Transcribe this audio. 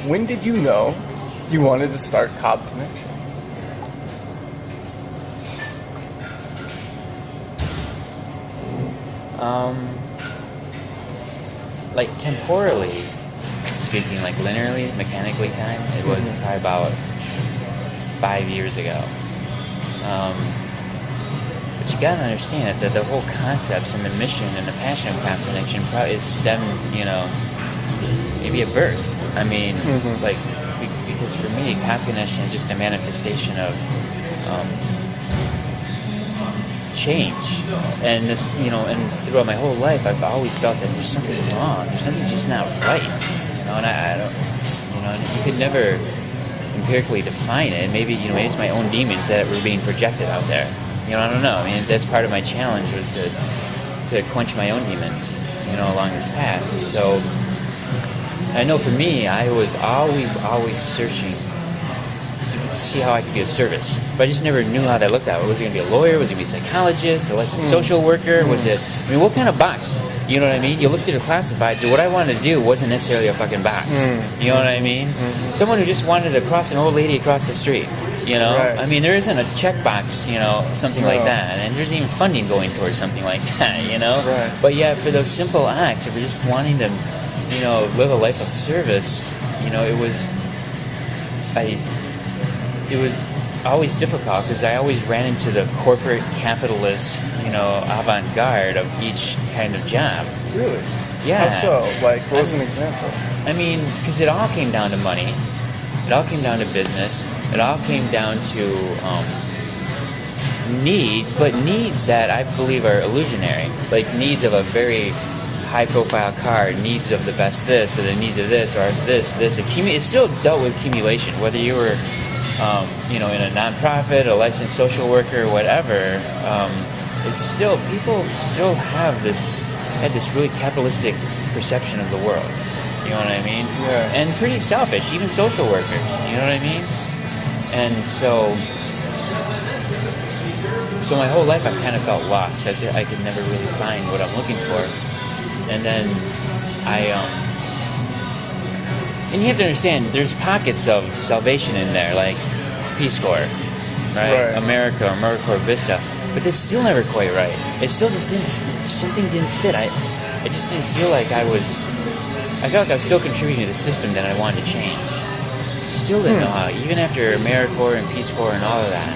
When did you know you wanted to start Cobb Connection? Like temporally speaking, like linearly, mechanically time, it was probably about 5 years ago. But you gotta understand that the whole concepts and the mission and the passion of Cobb Connection probably is stemmed, maybe at birth. I mean, because for me, Cobb Connection is just a manifestation of change. And this, and throughout my whole life, I've always felt that there's something wrong. There's something just not right. And I don't, and you could never empirically define it. Maybe, maybe it's my own demons that were being projected out there. I don't know. I mean, that's part of my challenge was to quench my own demons, along this path. So I know for me, I was always searching to see how I could be of service. But I just never knew how that looked like. Was it going to be a lawyer? Was it going to be a psychologist? A licensed social worker? Was it, what kind of box? You know what I mean? You looked at the classifieds. What I wanted to do wasn't necessarily a fucking box. You know what I mean? Someone who just wanted to cross an old lady across the street. Right. I mean, there isn't a checkbox, something like that. And there's even funding going towards something like that, Right. But yeah, for those simple acts, if we're just wanting to, live a life of service, it was always difficult because I always ran into the corporate capitalist, avant-garde of each kind of job. Really? Yeah. How so? Like, what was an example? I mean, because it all came down to money. It all came down to business. It all came down to needs, but needs that I believe are illusionary. Like needs of a very high-profile car, needs of the best this, or the needs of this, or this. It still dealt with accumulation, whether you were, in a nonprofit, a licensed social worker, whatever. It's still, people still had this really capitalistic perception of the world. You know what I mean? Yeah. And pretty selfish, even social workers. You know what I mean? And so my whole life I kind of felt lost because I could never really find what I'm looking for. And then and you have to understand, there's pockets of salvation in there, like Peace Corps, right? America, AmeriCorps Vista, but it's still never quite right. It still just something didn't fit. I just didn't feel like I felt like I was still contributing to the system that I wanted to change. Still didn't know how, even after AmeriCorps and Peace Corps and all of that.